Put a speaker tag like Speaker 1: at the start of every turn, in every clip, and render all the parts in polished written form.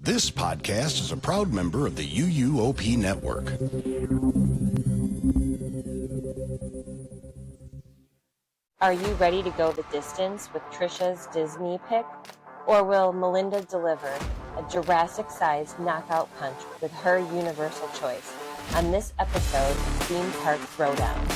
Speaker 1: This podcast is a proud member of the UUOP Network.
Speaker 2: Are you ready to go the distance with Trisha's Disney pick? Or will Melinda deliver a Jurassic-sized knockout punch with her universal choice on this episode of Theme Park Throwdown?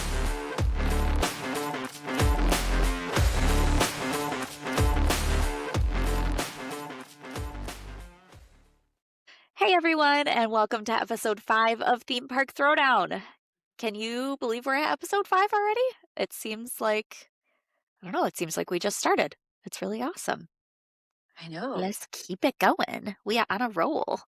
Speaker 3: Hey everyone, and welcome to episode 5 of Theme Park Throwdown. Can you believe we're at episode 5 already? It seems like we just started. It's really awesome.
Speaker 2: I know.
Speaker 3: Let's keep it going. We are on a roll.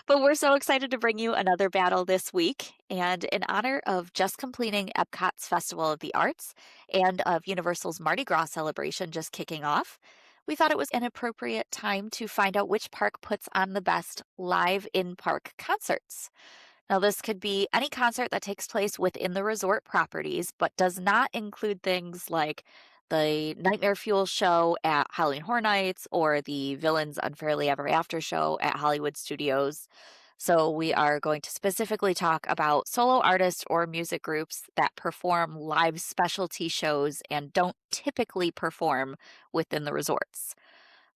Speaker 3: But we're so excited to bring you another battle this week. And in honor of just completing Epcot's Festival of the Arts and of Universal's Mardi Gras celebration just kicking off, we thought it was an appropriate time to find out which park puts on the best live in-park concerts. Now, this could be any concert that takes place within the resort properties, but does not include things like the Nightmare Fuel show at Halloween Horror Nights or the Villains Unfairly Ever After show at Hollywood Studios. So we are going to specifically talk about solo artists or music groups that perform live specialty shows and don't typically perform within the resorts.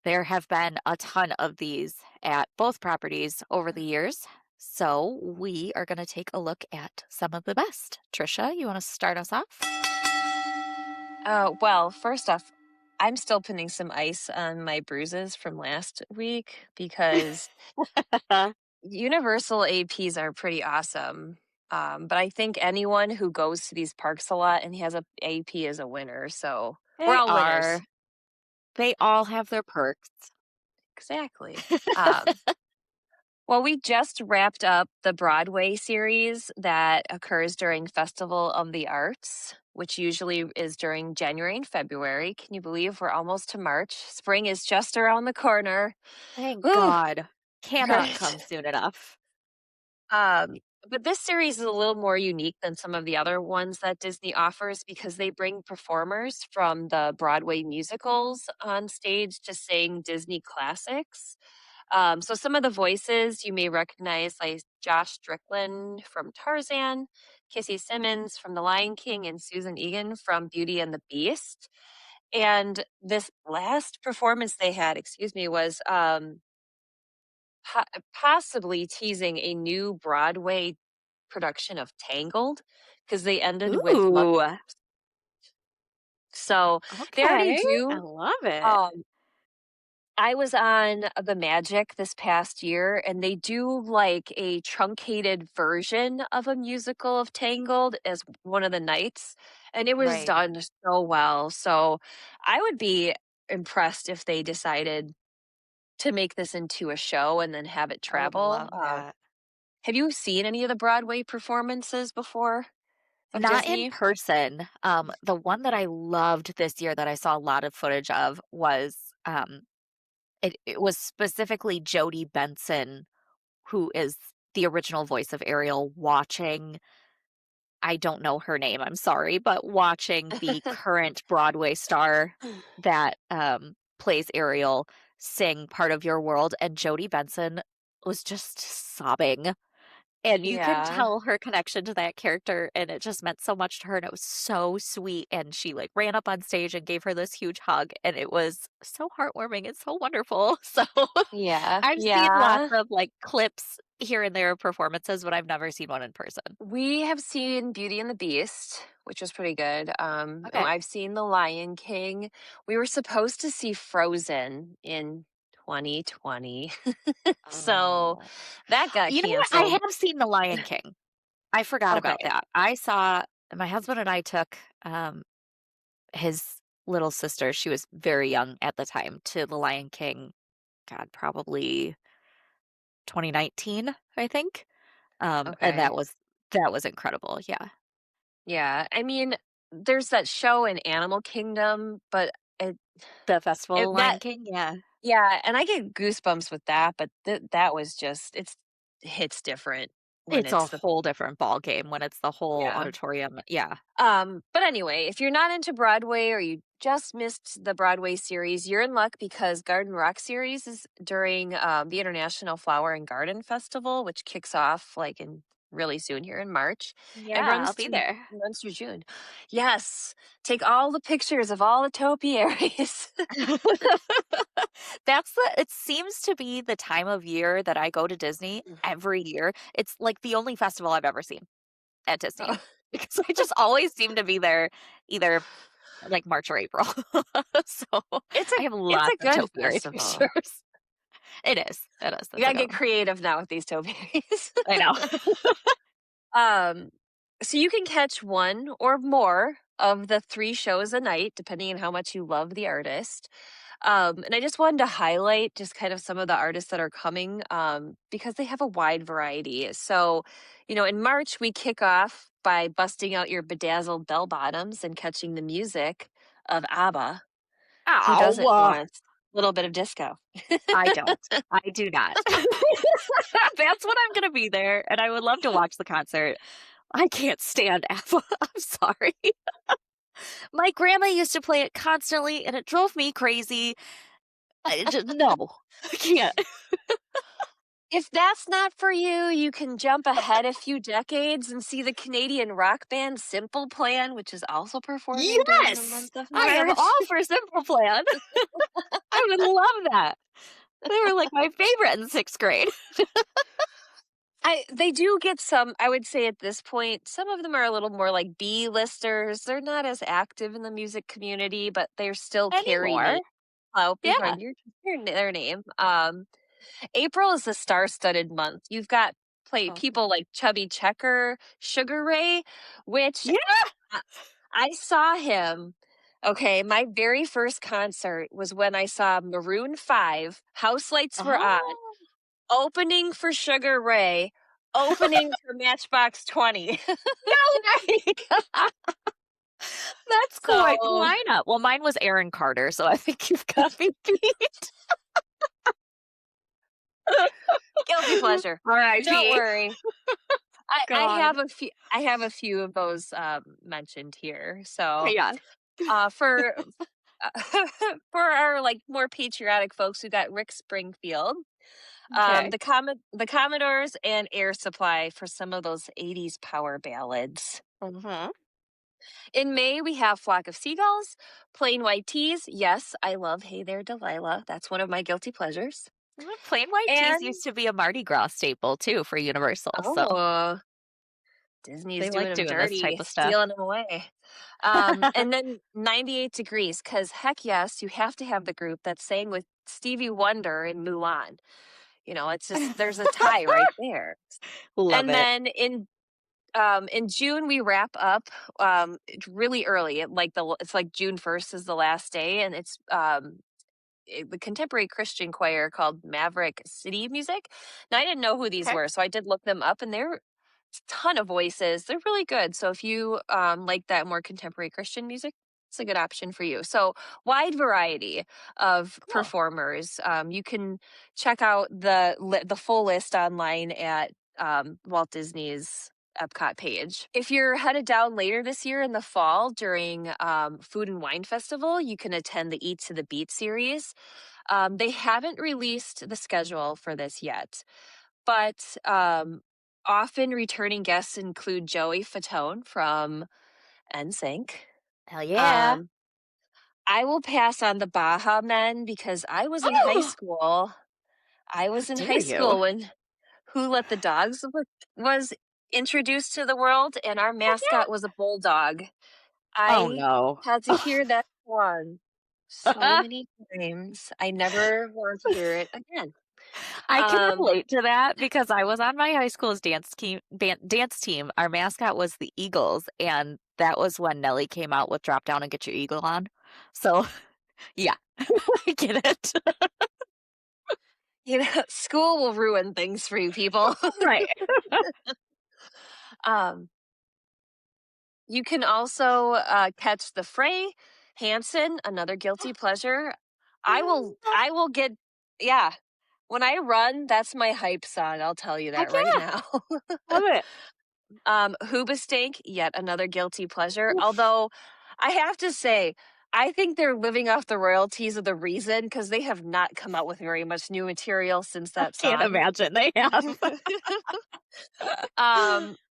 Speaker 3: There have been a ton of these at both properties over the years, so we are going to take a look at some of the best. Trisha, you want to start us off?
Speaker 4: Well, first off, I'm still putting some ice on my bruises from last week because Universal APs are pretty awesome. But I think anyone who goes to these parks a lot and has a AP is a winner. So we're all winners.
Speaker 3: They all have their perks.
Speaker 4: Exactly. Well, we just wrapped up the Broadway series that occurs during Festival of the Arts, which usually is during January and February. Can you believe we're almost to March? Spring is just around the corner.
Speaker 3: Thank
Speaker 4: Woo!
Speaker 3: God. Cannot
Speaker 4: Right.
Speaker 3: come soon enough.
Speaker 4: But this series is a little more unique than some of the other ones that Disney offers because they bring performers from the Broadway musicals on stage to sing Disney classics. So some of the voices you may recognize, like Josh Strickland from Tarzan, Kissy Simmons from The Lion King, and Susan Egan from Beauty and the Beast. And this last performance they had, was possibly teasing a new Broadway production of Tangled because they ended with
Speaker 3: Ooh,
Speaker 4: so they already
Speaker 3: okay.
Speaker 4: do.
Speaker 3: I love it.
Speaker 4: I was on The Magic this past year, and they do like a truncated version of a musical of Tangled as one of the nights, and it was
Speaker 3: Right.
Speaker 4: done so well. So I would be impressed if they decided to make this into a show and then have it
Speaker 3: I would
Speaker 4: travel.
Speaker 3: love that.
Speaker 4: Have you seen any of the Broadway performances before of
Speaker 3: Not
Speaker 4: Disney?
Speaker 3: in person. The one that I loved this year that I saw a lot of footage of was it was specifically Jodie Benson, who is the original voice of Ariel, watching, I don't know her name, I'm sorry, but watching the current Broadway star that plays Ariel sing Part of Your World, and Jodie Benson was just sobbing. And you could
Speaker 4: Yeah.
Speaker 3: tell her connection to that character, and it just meant so much to her, and it was so sweet. And she like ran up on stage and gave her this huge hug, and it was so heartwarming and so wonderful. So
Speaker 4: Yeah.
Speaker 3: I've seen lots of like clips here and there of performances, but I've never seen one in person.
Speaker 4: We have seen Beauty and the Beast, which was pretty good.
Speaker 3: Okay.
Speaker 4: I've seen The Lion King. We were supposed to see Frozen in 2020. So
Speaker 3: Oh.
Speaker 4: that got
Speaker 3: You know what? I
Speaker 4: canceled.
Speaker 3: have seen The Lion King. I forgot about
Speaker 4: Okay.
Speaker 3: that. My husband and I took his little sister, she was very young at the time, to The Lion King, God, probably 2019, I think. And
Speaker 4: Okay.
Speaker 3: that was incredible. Yeah.
Speaker 4: Yeah. I mean, there's that show in Animal Kingdom, but
Speaker 3: The Festival of Lion
Speaker 4: that
Speaker 3: King, yeah.
Speaker 4: yeah, and I get goosebumps with that, but that was just it hits different when
Speaker 3: It's a
Speaker 4: it's the
Speaker 3: whole different ball game when it's the whole
Speaker 4: yeah.
Speaker 3: auditorium. Yeah.
Speaker 4: But anyway, if you're not into Broadway or you just missed the Broadway series, you're in luck because Garden Rock series is during the International Flower and Garden Festival, which kicks off like in really soon here in March and
Speaker 3: Yeah, I'll be there.
Speaker 4: runs through June. Yes, take all the pictures of all the topiaries.
Speaker 3: It seems to be the time of year that I go to Disney every year. It's like the only festival I've ever seen at Disney
Speaker 4: Oh,
Speaker 3: because I just always seem to be there either like March or April. So
Speaker 4: it's a
Speaker 3: I have
Speaker 4: it's a
Speaker 3: lots of
Speaker 4: good
Speaker 3: topiary
Speaker 4: festival.
Speaker 3: pictures. It is. It is.
Speaker 4: You
Speaker 3: That's a
Speaker 4: gotta
Speaker 3: good
Speaker 4: get
Speaker 3: one.
Speaker 4: creative now with these topiaries.
Speaker 3: I know.
Speaker 4: Um, so you can catch one or more of the 3 shows a night, depending on how much you love the artist. And I just wanted to highlight just kind of some of the artists that are coming because they have a wide variety. So, in March, we kick off by busting out your bedazzled bell bottoms and catching the music of ABBA. Who doesn't
Speaker 3: Ow.
Speaker 4: want a little bit of disco?
Speaker 3: I don't. I do not. That's what I'm going to be there. And I would love to watch the concert. I can't stand ABBA. I'm sorry. My grandma used to play it constantly and it drove me crazy. No, I can't.
Speaker 4: If that's not for you, you can jump ahead a few decades and see the Canadian rock band Simple Plan, which is also performing during the
Speaker 3: Yes,
Speaker 4: month of
Speaker 3: I am
Speaker 4: March.
Speaker 3: all for Simple Plan. I would love that. They were like my favorite in 6th grade.
Speaker 4: They do get some, I would say at this point, some of them are a little more like B-listers. They're not as active in the music community, but they're still
Speaker 3: Anymore.
Speaker 4: carrying out
Speaker 3: Yeah.
Speaker 4: behind their name. April is a star-studded month. You've got
Speaker 3: Oh.
Speaker 4: people like Chubby Checker, Sugar Ray, which
Speaker 3: Yeah.
Speaker 4: I saw him. Okay, my very first concert was when I saw Maroon 5, House Lights Were On,
Speaker 3: Oh,
Speaker 4: opening for Sugar Ray, opening for Matchbox 20.
Speaker 3: no way. That's quite the
Speaker 4: So,
Speaker 3: lineup. Well, mine was Aaron Carter, so I think you've got me beat.
Speaker 4: guilty pleasure. Don't
Speaker 3: R.I.P.
Speaker 4: worry. I
Speaker 3: God.
Speaker 4: have a few of those mentioned here. So,
Speaker 3: Yeah.
Speaker 4: for for our like more patriotic folks, we got Rick Springfield,
Speaker 3: Okay.
Speaker 4: the Commodores, and Air Supply for some of those '80s power ballads.
Speaker 3: Mm-hmm.
Speaker 4: In May, we have Flock of Seagulls, Plain White Tees. Yes, I love Hey There, Delilah. That's one of my guilty pleasures.
Speaker 3: Plain white tees
Speaker 4: And
Speaker 3: used to be a Mardi Gras staple too for Universal, so
Speaker 4: oh, Disney's
Speaker 3: they
Speaker 4: doing
Speaker 3: like
Speaker 4: them
Speaker 3: doing this type
Speaker 4: dirty,
Speaker 3: of stuff.
Speaker 4: stealing them away. And then 98 Degrees, because heck yes, you have to have the group that sang with Stevie Wonder in Mulan. It's just there's a tie right there.
Speaker 3: Love
Speaker 4: And
Speaker 3: it.
Speaker 4: then in June we wrap up it's really early. It's like June 1st is the last day, and it's the contemporary Christian choir called Maverick City Music. Now I didn't know who these
Speaker 3: Okay.
Speaker 4: were, so I did look them up, and they're a ton of voices. They're really good. So if you like that more contemporary Christian music, it's a good option for you. So wide variety of
Speaker 3: Cool.
Speaker 4: performers. You can check out the full list online at Walt Disney's Epcot page. If you're headed down later this year in the fall during Food and Wine Festival, you can attend the Eat to the Beat series. They haven't released the schedule for this yet, but often returning guests include Joey Fatone from NSYNC.
Speaker 3: Hell yeah.
Speaker 4: Um, I will pass on the Baja Men because I was in high
Speaker 3: Oh,
Speaker 4: school. I
Speaker 3: how
Speaker 4: was in
Speaker 3: dare
Speaker 4: high
Speaker 3: you?
Speaker 4: school when Who Let the Dogs was introduced to the world, and our
Speaker 3: Heck yeah.
Speaker 4: mascot was a bulldog.
Speaker 3: Oh
Speaker 4: I
Speaker 3: no.
Speaker 4: had to hear that song so many times. I never want to hear it again.
Speaker 3: I can
Speaker 4: Um,
Speaker 3: relate to that because I was on my high school's dance team. Our mascot was the Eagles, and that was when Nelly came out with "Drop Down and Get Your Eagle On." So yeah, I get it.
Speaker 4: school will ruin things for you people.
Speaker 3: Right.
Speaker 4: um, you can also catch the Fray, Hanson, another guilty pleasure. I will get, yeah. When I run, that's my hype song. I'll tell you
Speaker 3: Heck
Speaker 4: that right
Speaker 3: yeah,
Speaker 4: now.
Speaker 3: love it.
Speaker 4: Hoobastank, yet another guilty pleasure.
Speaker 3: Oof.
Speaker 4: Although I have to say, I think they're living off the royalties of the reason because they have not come out with very much new material since
Speaker 3: I
Speaker 4: that
Speaker 3: can't
Speaker 4: song.
Speaker 3: imagine they have.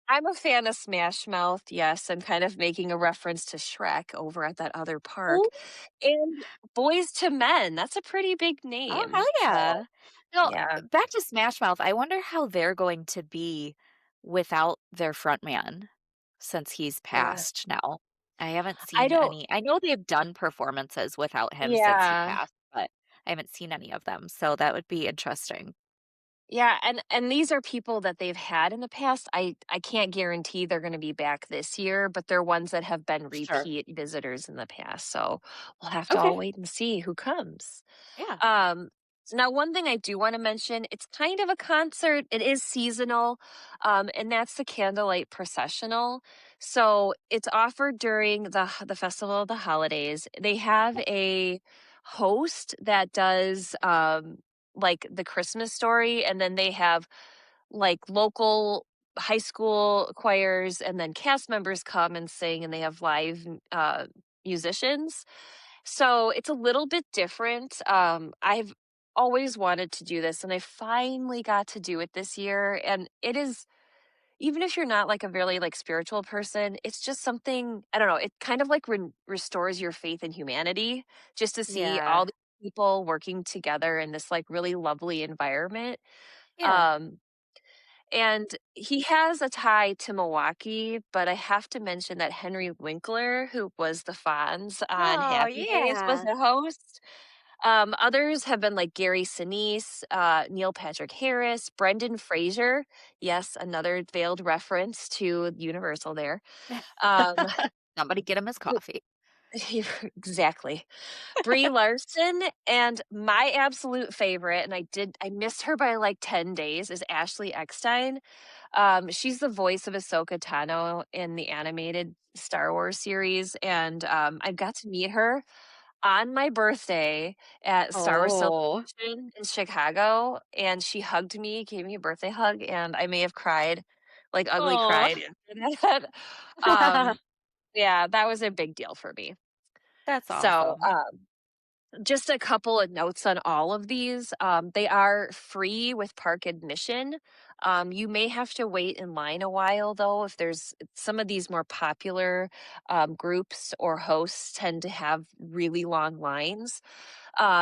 Speaker 4: I'm a fan of Smash Mouth, yes, I'm kind of making a reference to Shrek over at that other park,
Speaker 3: Ooh,
Speaker 4: and Boys to Men, that's a pretty big
Speaker 3: oh, hell
Speaker 4: name, so,
Speaker 3: yeah. No,
Speaker 4: yeah.
Speaker 3: back to Smash Mouth, I wonder how they're going to be without their frontman since he's
Speaker 4: Yeah.
Speaker 3: passed now. I haven't
Speaker 4: I
Speaker 3: seen
Speaker 4: don't
Speaker 3: any. I know they've done performances without him since he
Speaker 4: Yeah.
Speaker 3: passed, but I haven't seen any of them, so that would be interesting.
Speaker 4: Yeah, and these are people that they've had in the past. I can't guarantee they're gonna be back this year, but they're ones that have been
Speaker 3: Sure.
Speaker 4: repeat visitors in the past, so we'll have to
Speaker 3: Okay.
Speaker 4: all wait and see who comes.
Speaker 3: Yeah.
Speaker 4: Um, Now one thing I do wanna mention, it's kind of a concert, it is seasonal, and that's the Candlelight Processional. So, it's offered during the Festival of the Holidays. They have a host that does, like, the Christmas Story, and then they have, like, local high school choirs, and then cast members come and sing, and they have live, musicians. So it's a little bit different. I've always wanted to do this and I finally got to do it this year. And it is, even if you're not like a really like spiritual person, it's just something, I don't know, it kind of like restores your faith in humanity just to see
Speaker 3: Yeah.
Speaker 4: all the people working together in this like really lovely environment.
Speaker 3: Yeah.
Speaker 4: Um, and he has a tie to Milwaukee, but I have to mention that Henry Winkler, who was the Fonz on
Speaker 3: Oh,
Speaker 4: Happy Days, was
Speaker 3: yeah.
Speaker 4: the host. Others have been like Gary Sinise, Neil Patrick Harris, Brendan Fraser. Yes, another veiled reference to Universal there. Um,
Speaker 3: Somebody get him his coffee.
Speaker 4: exactly. Brie Larson, and my absolute favorite, and I missed her by like 10 days, is Ashley Eckstein. She's the voice of Ahsoka Tano in the animated Star Wars series, and I got to meet her on my birthday at Star Wars
Speaker 3: Oh.
Speaker 4: Celebration in Chicago, and she hugged me, gave me a birthday hug, and I may have cried, like ugly
Speaker 3: Oh.
Speaker 4: cried after that. Um, yeah, that was a big deal for me.
Speaker 3: That's
Speaker 4: So,
Speaker 3: awesome.
Speaker 4: just a couple of notes on all of these. They are free with park admission. You may have to wait in line a while, though, if there's some of these more popular groups or hosts tend to have really long lines.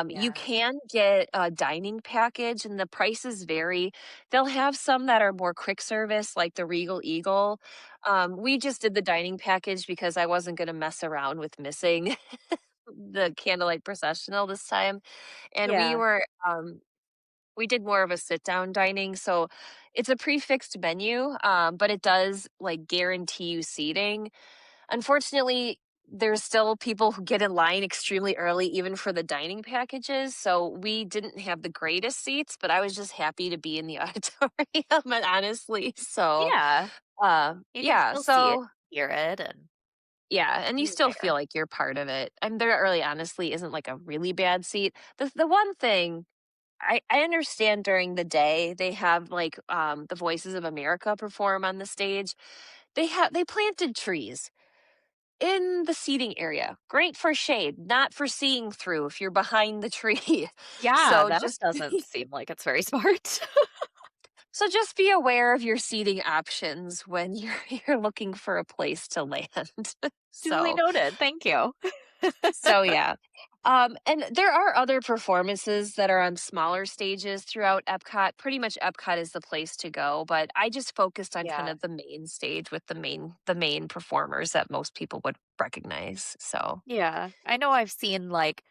Speaker 4: You
Speaker 3: Yeah.
Speaker 4: can get a dining package, and the prices vary. They'll have some that are more quick service, like the Regal Eagle. We just did the dining package because I wasn't going to mess around with missing the candlelight processional this time, and
Speaker 3: Yeah.
Speaker 4: we did more of a sit down dining, so it's a prefixed menu, but it does like guarantee you seating. Unfortunately, there's still people who get in line extremely early, even for the dining packages. So we didn't have the greatest seats, but I was just happy to be in the auditorium, and honestly. So,
Speaker 3: Yeah. You can
Speaker 4: yeah.
Speaker 3: still see it,
Speaker 4: So
Speaker 3: hear it, and
Speaker 4: yeah, and you
Speaker 3: be
Speaker 4: still feel
Speaker 3: there.
Speaker 4: like you're part of it. And there really honestly isn't like a really bad seat. The one thing I understand during the day they have like the Voices of America perform on the stage. They planted trees in the seating area. Great for shade, not for seeing through if you're behind the tree.
Speaker 3: Yeah,
Speaker 4: So
Speaker 3: that
Speaker 4: just
Speaker 3: doesn't seem like it's very smart.
Speaker 4: so just be aware of your seating options when you're looking for a place to land.
Speaker 3: Duly
Speaker 4: so
Speaker 3: noted. Thank you.
Speaker 4: So yeah. And there are other performances that are on smaller stages throughout Epcot. Pretty much Epcot is the place to go, but I just focused on kind
Speaker 3: Yeah.
Speaker 4: of the main stage with the main performers that most people would recognize. So
Speaker 3: Yeah. I know I've seen like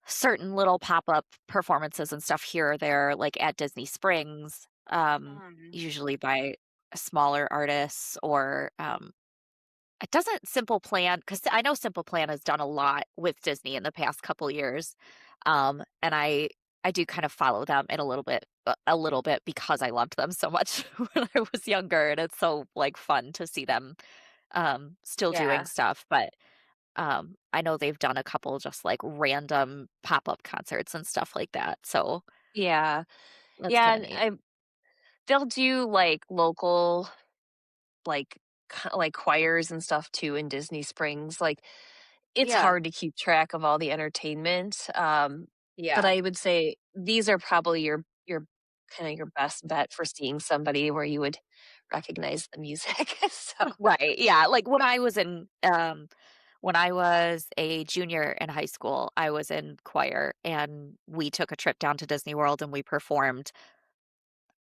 Speaker 3: certain little pop-up performances and stuff here or there, like at Disney Springs,
Speaker 4: Mm.
Speaker 3: usually by smaller artists or it doesn't Simple Plan because I know Simple Plan has done a lot with Disney in the past couple years, and I do kind of follow them in a little bit because I loved them so much when I was younger, and it's so like fun to see them still doing
Speaker 4: Yeah.
Speaker 3: stuff. But I know they've done a couple just like random pop up concerts and stuff like that, so
Speaker 4: Yeah.
Speaker 3: that's
Speaker 4: Yeah,
Speaker 3: kind of
Speaker 4: and
Speaker 3: neat.
Speaker 4: they'll do like local like like choirs and stuff too in Disney Springs. Like it's
Speaker 3: Yeah.
Speaker 4: hard to keep track of all the entertainment. But
Speaker 3: Yeah.
Speaker 4: I would say these are probably your kind of your best bet for seeing somebody where you would recognize the music. So
Speaker 3: Right. Yeah. Like when I was a junior in high school, I was in choir and we took a trip down to Disney World and we performed.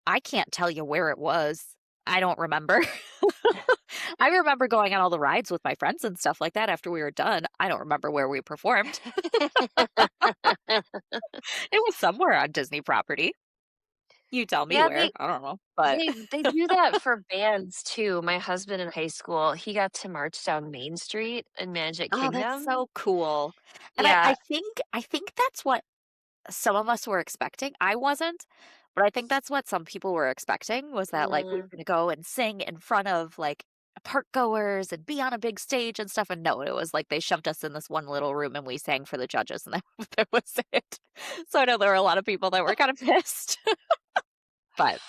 Speaker 3: I can't tell you where it was. I don't remember. I remember going on all the rides with my friends and stuff like that after we were done. I don't remember where we performed. It was somewhere on Disney property. You tell me
Speaker 4: yeah,
Speaker 3: where. I don't know. But
Speaker 4: they do that for bands too. My husband in high school, he got to march down Main Street in Magic
Speaker 3: oh, that's
Speaker 4: Kingdom.
Speaker 3: so cool. And
Speaker 4: Yeah.
Speaker 3: I think that's what some of us were expecting. I wasn't, but I think that's what some people were expecting was that like we were
Speaker 4: Mm.
Speaker 3: going to go and sing in front of like park goers and be on a big stage and stuff. And no, it was like they shoved us in this one little room and we sang for the judges and that was it. So I know there were a lot of people that were kind of pissed, but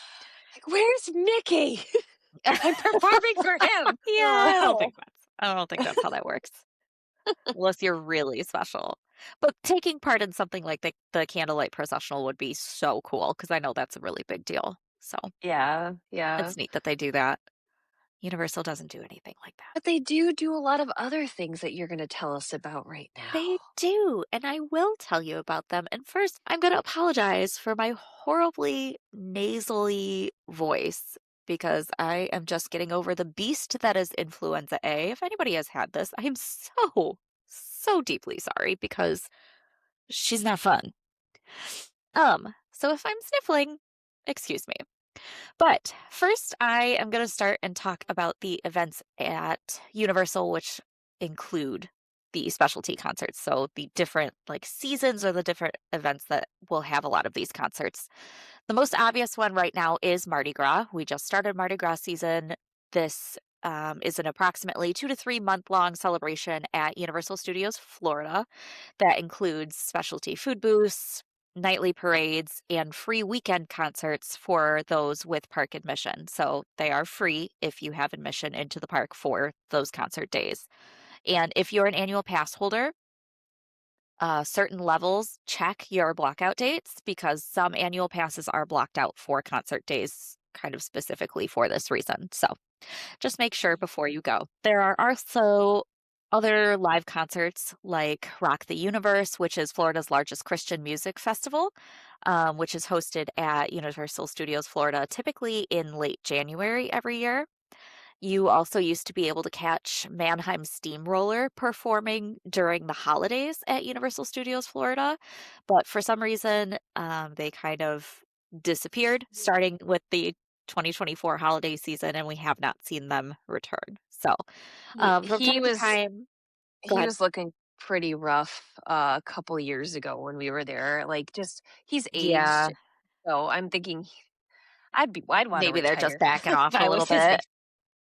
Speaker 4: Like, where's Mickey? I'm performing for him.
Speaker 3: yeah,
Speaker 4: Oh.
Speaker 3: I don't think that's how that works unless you're really special. But taking part in something like the candlelight processional would be so cool because I know that's a really big deal. So
Speaker 4: Yeah, yeah.
Speaker 3: it's neat that they do that. Universal doesn't do anything like that.
Speaker 4: But they do a lot of other things that you're gonna tell us about right now.
Speaker 3: They do, and I will tell you about them. And first, I'm going to apologize for my horribly nasally voice because I am just getting over the beast that is influenza A. If anybody has had this, I am so deeply sorry because she's not fun. So if I'm sniffling, excuse me. But first, I am going to start and talk about the events at Universal, which include the specialty concerts. So the different like seasons or the different events that will have a lot of these concerts. The most obvious one right now is Mardi Gras. We just started Mardi Gras season. This is an approximately 2 to 3 month long celebration at Universal Studios Florida that includes specialty food booths, nightly parades, and free weekend concerts for those with park admission. So they are free if you have admission into the park for those concert days. And if you're an annual pass holder, certain levels check your blockout dates because some annual passes are blocked out for concert days, kind of specifically for this reason. So just make sure before you go. There are also other live concerts like Rock the Universe, which is Florida's largest Christian music festival, which is hosted at Universal Studios Florida, typically in late January every year. You also used to be able to catch Mannheim Steamroller performing during the holidays at Universal Studios Florida, but for some reason, they kind of disappeared starting with the 2024 holiday season, and we have not seen them return. So,
Speaker 4: He
Speaker 3: from
Speaker 4: he
Speaker 3: time to
Speaker 4: was
Speaker 3: time, go
Speaker 4: he
Speaker 3: ahead.
Speaker 4: was looking pretty rough a couple years ago when we were there. Like just he's aged.
Speaker 3: Yeah,
Speaker 4: So I'm thinking I'd want to
Speaker 3: maybe they're just
Speaker 4: retire
Speaker 3: backing
Speaker 4: if
Speaker 3: off a
Speaker 4: I
Speaker 3: little
Speaker 4: was his
Speaker 3: bit.
Speaker 4: age.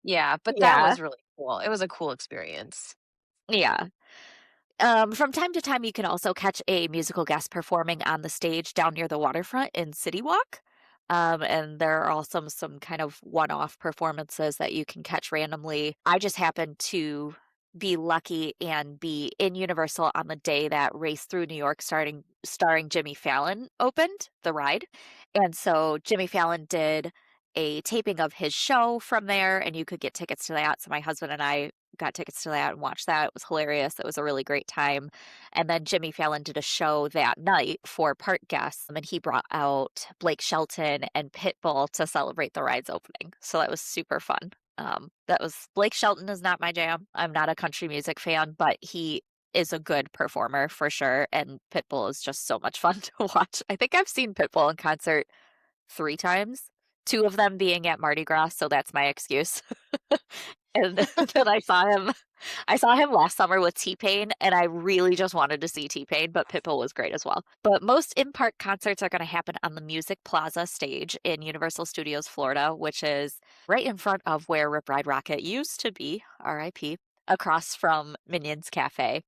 Speaker 4: Yeah, but that
Speaker 3: Yeah,
Speaker 4: was really cool. It was a cool experience.
Speaker 3: yeah. From time to time, you can also catch a musical guest performing on the stage down near the waterfront in City Walk. And there are also some kind of one-off performances that you can catch randomly. I just happened to be lucky and be in Universal on the day that Race Through New York starring Jimmy Fallon opened the ride. And so Jimmy Fallon did a taping of his show from there, and you could get tickets to that. So my husband and I got tickets to that and watched that. It was hilarious. It was a really great time. And then Jimmy Fallon did a show that night for park guests, and he brought out Blake Shelton and Pitbull to celebrate the ride's opening. So that was super fun. That was Blake Shelton is not my jam. I'm not a country music fan, but he is a good performer for sure. And Pitbull is just so much fun to watch. I think I've seen Pitbull in concert 3 times, two of them being at Mardi Gras, so that's my excuse. And then I saw him last summer with T-Pain, and I really just wanted to see T-Pain, but Pitbull was great as well. But most in-park concerts are going to happen on the Music Plaza stage in Universal Studios Florida, which is right in front of where Rip Ride Rockit used to be, RIP, across from Minions Cafe.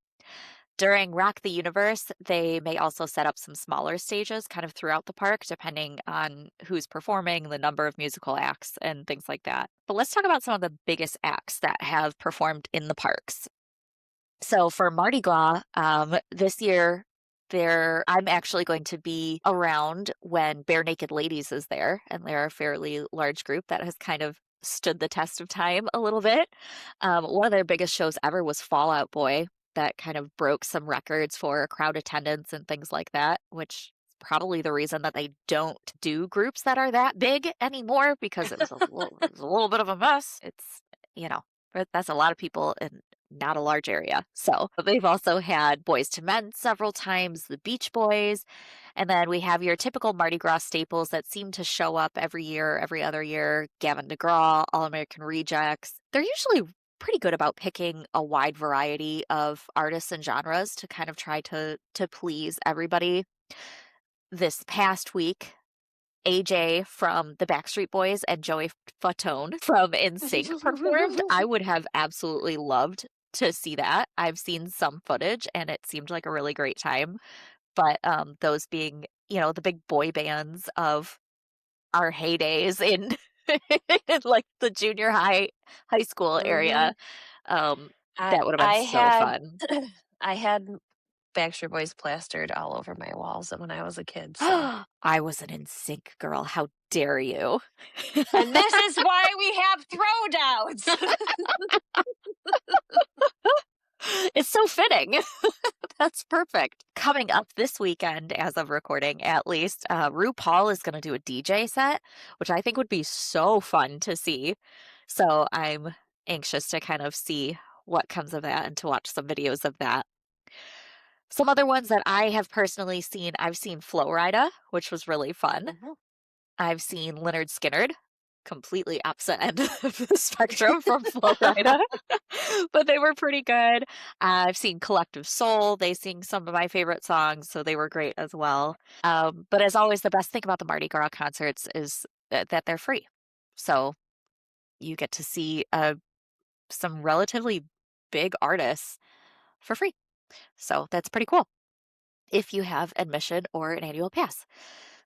Speaker 3: During Rock the Universe, they may also set up some smaller stages kind of throughout the park, depending on who's performing, the number of musical acts, and things like that. But let's talk about some of the biggest acts that have performed in the parks. So for Mardi Gras, this year, I'm actually going to be around when Bare Naked Ladies is there, and they're a fairly large group that has kind of stood the test of time a little bit. One of their biggest shows ever was Fall Out Boy, that kind of broke some records for crowd attendance and things like that, which is probably the reason that they don't do groups that are that big anymore because it was a little bit of a mess. It's, you know, but that's a lot of people in not a large area. So they've also had Boys to Men several times, the Beach Boys, and then we have your typical Mardi Gras staples that seem to show up every year, every other year. Gavin DeGraw, All American Rejects. They're usually pretty good about picking a wide variety of artists and genres to kind of try to please everybody. This past week, AJ from the Backstreet Boys and Joey Fatone from NSYNC performed. I would have absolutely loved to see that. I've seen some footage and it seemed like a really great time. But those being, the big boy bands of our heydays in, in like the junior high school area,
Speaker 4: Mhm. I
Speaker 3: that would have been
Speaker 4: I
Speaker 3: so
Speaker 4: had
Speaker 3: fun.
Speaker 4: I had Backstreet Boys plastered all over my walls when I was a kid, so.
Speaker 3: I was an NSYNC girl. How dare you?
Speaker 4: And this is why we have throwdowns.
Speaker 3: It's so fitting. That's perfect. Coming up this weekend, as of recording at least, RuPaul is going to do a DJ set, which I think would be so fun to see. So I'm anxious to kind of see what comes of that and to watch some videos of that. Some other ones that I have personally seen, I've seen Flo Rida, which was really fun.
Speaker 4: Mhm.
Speaker 3: I've seen Leonard Skinner, completely opposite end of the spectrum from Flo Rida, but they were pretty good. I've seen Collective Soul. They sing some of my favorite songs, so they were great as well. But as always, the best thing about the Mardi Gras concerts is that they're free. So you get to see some relatively big artists for free. So that's pretty cool if you have admission or an annual pass.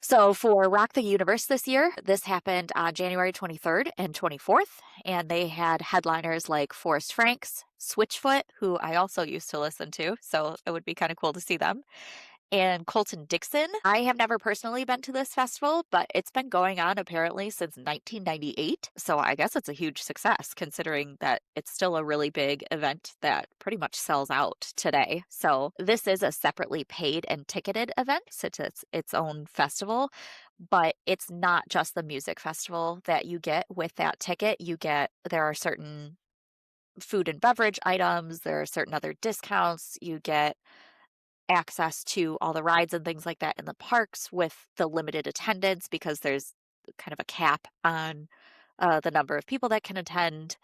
Speaker 3: So for Rock the Universe this year, this happened on January 23rd and 24th, and they had headliners like Forrest Franks, Switchfoot, who I also used to listen to, so it would be kind of cool to see them, and Colton Dixon. I have never personally been to this festival, but it's been going on apparently since 1998. So I guess it's a huge success considering that it's still a really big event that pretty much sells out today. So this is a separately paid and ticketed event, so it's its own festival, but it's not just the music festival that you get with that ticket. There are certain food and beverage items, there are certain other discounts. You get access to all the rides and things like that in the parks with the limited attendance because there's kind of a cap on the number of people that can attend.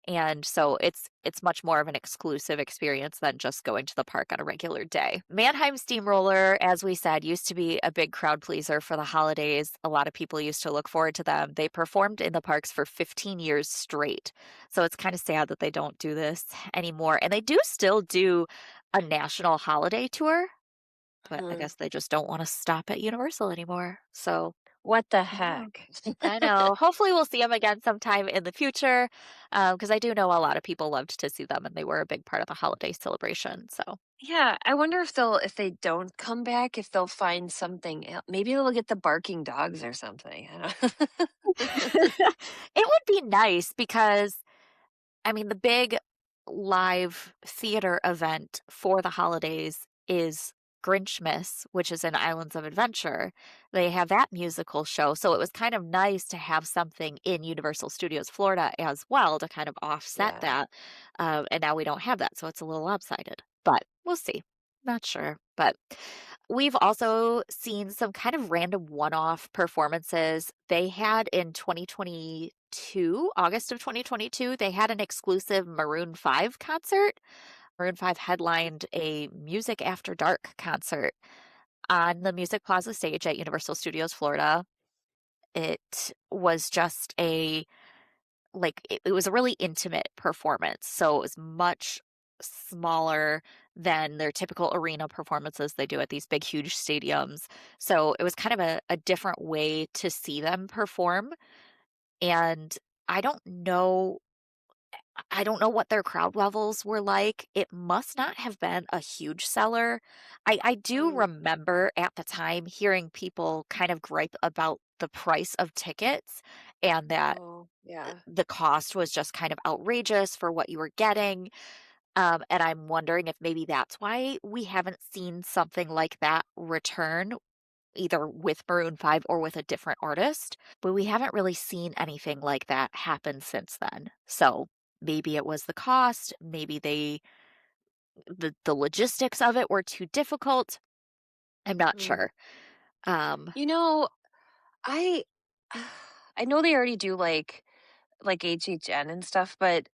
Speaker 3: And so it's much more of an exclusive experience than just going to the park on a regular day. Mannheim Steamroller, as we said, used to be a big crowd pleaser for the holidays. A lot of people used to look forward to them. They performed in the parks for 15 years straight. So it's kind of sad that they don't do this anymore. And they do still do a national holiday tour, but I
Speaker 4: Mhm.
Speaker 3: guess they just don't want to stop at Universal anymore. So
Speaker 4: What the
Speaker 3: I don't know.
Speaker 4: heck?
Speaker 3: I know. Hopefully, we'll see them again sometime in the future, because I do know a lot of people loved to see them, and they were a big part of the holiday celebration. So
Speaker 4: Yeah, I wonder if they don't come back, if they'll find something else. Maybe they'll get the barking dogs or something. I don't.
Speaker 3: it would be nice because I mean, the big live theater event for the holidays is Grinchmas, which is in Islands of Adventure. They have that musical show. So it was kind of nice to have something in Universal Studios Florida as well to kind of offset
Speaker 4: Yeah.
Speaker 3: that. And now we don't have that. So it's a little lopsided, but we'll see. Not sure. But we've also seen some kind of random one off performances. They had in 2022, August of 2022, they had an exclusive Maroon 5 concert. Maroon 5 headlined a Music After Dark concert on the Music Plaza stage at Universal Studios Florida. It was just it was a really intimate performance. So it was much smaller than their typical arena performances they do at these big, huge stadiums. So it was kind of a different way to see them perform. And I don't know I don't know what their crowd levels were like. It must not have been a huge seller. I do
Speaker 4: Mm.
Speaker 3: remember at the time hearing people kind of gripe about the price of tickets and that
Speaker 4: Oh, yeah.
Speaker 3: the cost was just kind of outrageous for what you were getting. And I'm wondering if maybe that's why we haven't seen something like that return, either with Maroon 5 or with a different artist. But we haven't really seen anything like that happen since then. So maybe it was the cost, maybe the logistics of it were too difficult. I'm not
Speaker 4: Mm.
Speaker 3: sure. Um,
Speaker 4: You know, I I know they already do like HHN and stuff, but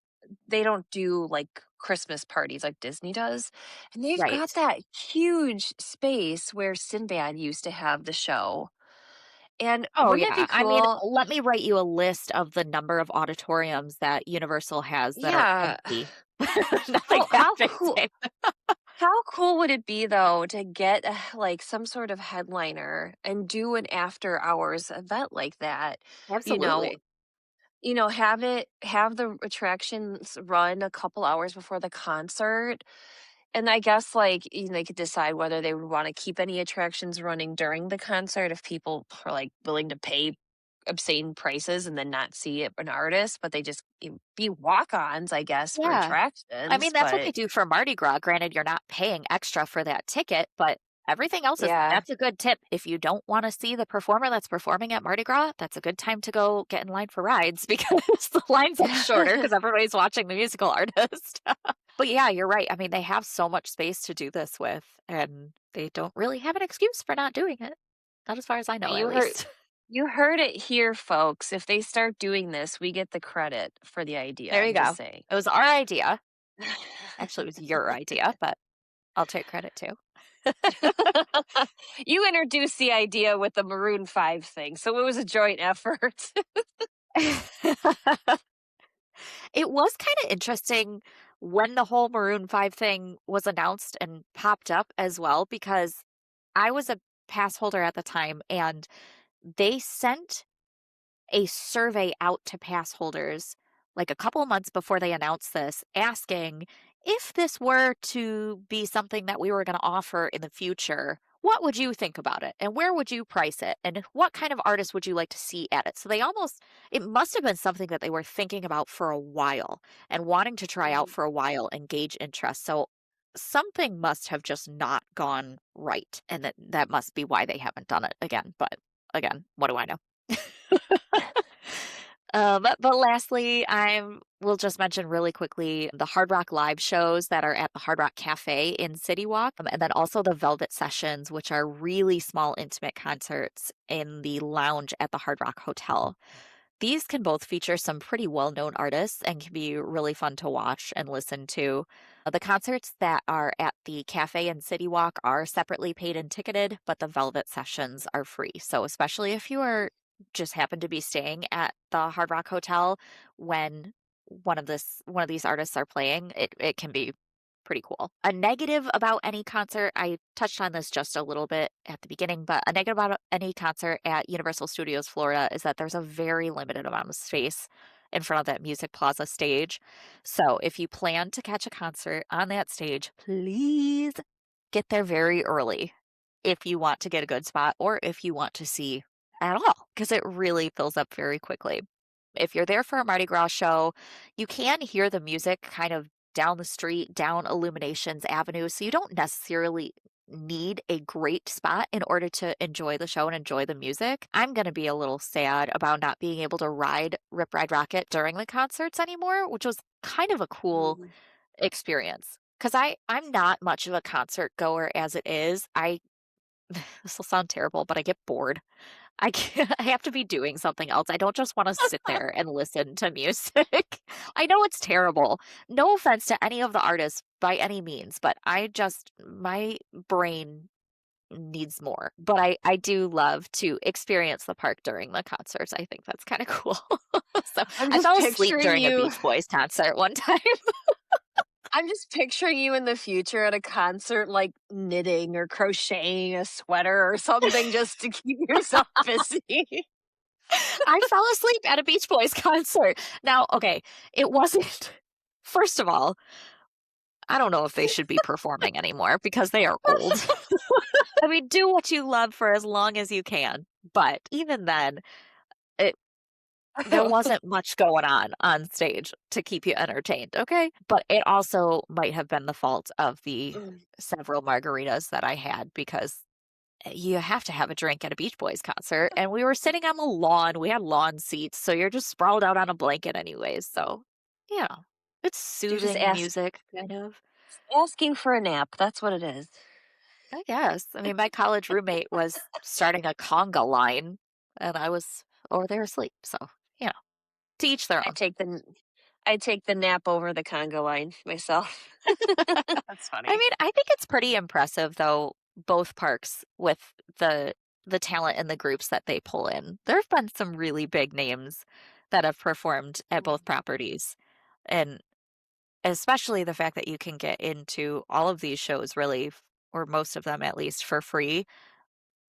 Speaker 4: they don't do like Christmas parties like Disney does. And they've got
Speaker 3: right.
Speaker 4: that huge space where Sinbad used to have the show. And
Speaker 3: Oh,
Speaker 4: wouldn't it be
Speaker 3: yeah. I mean,
Speaker 4: cool?
Speaker 3: let me write you a list of the number of auditoriums that Universal has that are
Speaker 4: Yeah.
Speaker 3: empty. Nothing happening.
Speaker 4: How cool would it be though to get like some sort of headliner and do an after hours event like that? You know,
Speaker 3: Absolutely.
Speaker 4: have the attractions run a couple hours before the concert. And I guess like they could decide whether they would want to keep any attractions running during the concert if people are like willing to pay obscene prices and then not see an artist, but they just be walk-ons, I guess, for
Speaker 3: Yeah. I mean,
Speaker 4: attractions.
Speaker 3: that's what they
Speaker 4: But
Speaker 3: do for Mardi Gras. Granted, you're not paying extra for that ticket, but everything else is
Speaker 4: yeah.
Speaker 3: that's a good tip. If you don't want to see the performer that's performing at Mardi Gras, that's a good time to go get in line for rides because the lines get shorter because everybody's watching the musical artist. But yeah, you're right. I mean, they have so much space to do this with, and they don't really have an excuse for not doing it. Not as far as I know, at
Speaker 4: You heard
Speaker 3: least.
Speaker 4: you heard it here, folks. If they start doing this, we get the credit for the idea.
Speaker 3: There you
Speaker 4: I'm just
Speaker 3: go.
Speaker 4: saying.
Speaker 3: It was our idea. Actually, it was your idea, but I'll take credit too.
Speaker 4: You introduced the idea with the Maroon 5 thing, so it was a joint effort.
Speaker 3: It was kinda interesting when the whole Maroon 5 thing was announced and popped up as well, because I was a pass holder at the time, and they sent a survey out to pass holders like a couple of months before they announced this, asking if this were to be something that we were going to offer in the future, what would you think about it? And where would you price it? And what kind of artist would you like to see at it? So they almost, it must have been something that they were thinking about for a while and wanting to try out
Speaker 4: Mm.
Speaker 3: for a while and gauge interest. So something must have just not gone right. And that must be why they haven't done it again. But again, what do I know? But lastly, I will just mention really quickly the Hard Rock live shows that are at the Hard Rock Cafe in City Walk, and then also the Velvet Sessions, which are really small, intimate concerts in the lounge at the Hard Rock Hotel. These can both feature some pretty well-known artists and can be really fun to watch and listen to. The concerts that are at the cafe and City Walk are separately paid and ticketed, but the Velvet Sessions are free. So especially if you are just happen to be staying at the Hard Rock Hotel when one of these artists are playing, it can be pretty cool. A negative about any concert, I touched on this just a little bit at the beginning, but a negative about any concert at Universal Studios Florida is that there's a very limited amount of space in front of that Music Plaza stage. So if you plan to catch a concert on that stage, please get there very early if you want to get a good spot or if you want to see at all, because it really fills up very quickly. If you're there for a Mardi Gras show, you can hear the music kind of down the street, down Illuminations Avenue, so you don't necessarily need a great spot in order to enjoy the show and enjoy the music. I'm going to be a little sad about not being able to ride Rip Ride Rocket during the concerts anymore, which was kind of a cool
Speaker 4: Mm.
Speaker 3: experience. Because I'm not much of a concert goer as it is. This will sound terrible, but I get bored. I can't, I have to be doing something else. I don't just want to sit there and listen to music. I know it's terrible. No offense to any of the artists by any means, but my brain needs more. But I do love to experience the park during the concerts. I think that's kind of cool. So
Speaker 4: I'm
Speaker 3: I
Speaker 4: just
Speaker 3: fell asleep
Speaker 4: picturing
Speaker 3: during a
Speaker 4: you
Speaker 3: Beach Boys concert one time.
Speaker 4: I'm just picturing you in the future at a concert, like, knitting or crocheting a sweater or something just to keep yourself busy.
Speaker 3: I fell asleep at a Beach Boys concert. Now, okay, it wasn't. First of all, I don't know if they should be performing anymore because they are old. I mean, do what you love for as long as you can. But even then, it there wasn't much going on stage to keep you entertained, okay? But it also might have been the fault of the several margaritas that I had because you have to have a drink at a Beach Boys concert, and we were sitting on the lawn. We had lawn seats, so you're just sprawled out on a blanket anyways. So, yeah, it's
Speaker 4: You're just
Speaker 3: soothing music, kind of.
Speaker 4: asking for a nap. That's what it is.
Speaker 3: I guess. I mean, my college roommate was starting a conga line, and I was over there asleep. So, you know, to each their
Speaker 4: I
Speaker 3: own.
Speaker 4: take the I take the nap over the conga line myself. That's
Speaker 3: I
Speaker 4: funny.
Speaker 3: mean, I think it's pretty impressive though, both parks with the talent and the groups that they pull in. There have been some really big names that have performed at both properties. And especially the fact that you can get into all of these shows really, or most of them at least, for free.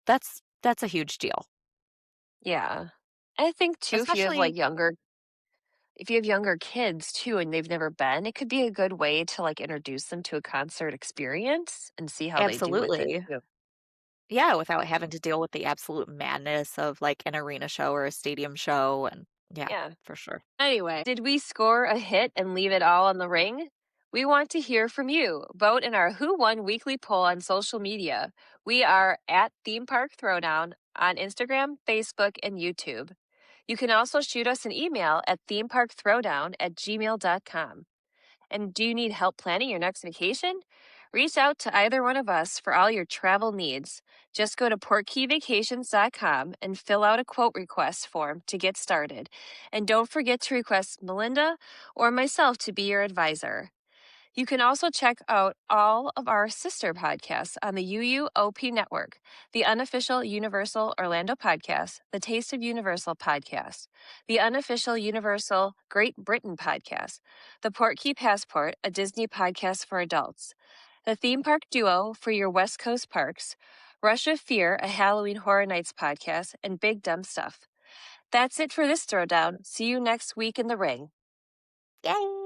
Speaker 3: That's a huge deal.
Speaker 4: Yeah. I think too,
Speaker 3: Especially
Speaker 4: if you have younger kids too and they've never been, it could be a good way to like introduce them to a concert experience and see how they do with it
Speaker 3: absolutely.
Speaker 4: too.
Speaker 3: Yeah, without having to deal with the absolute madness of like an arena show or a stadium show. And yeah,
Speaker 4: Yeah.
Speaker 3: for sure.
Speaker 4: Anyway, did we score a hit and leave it all on the ring? We want to hear from you. Vote in our Who Won weekly poll on social media. We are at Theme Park Throwdown on Instagram, Facebook, and YouTube. You can also shoot us an email at themeparkthrowdown@gmail.com. And do you need help planning your next vacation? Reach out to either one of us for all your travel needs. Just go to portkeyvacations.com and fill out a quote request form to get started. And don't forget to request Melinda or myself to be your advisor. You can also check out all of our sister podcasts on the UUOP network, the unofficial Universal Orlando podcast, the Taste of Universal podcast, the unofficial Universal Great Britain podcast, the Portkey Passport, a Disney podcast for adults, the Theme Park Duo for your West Coast parks, Rush of Fear, a Halloween Horror Nights podcast, and Big Dumb Stuff. That's it for this throwdown. See you next week in the ring.
Speaker 3: Yay!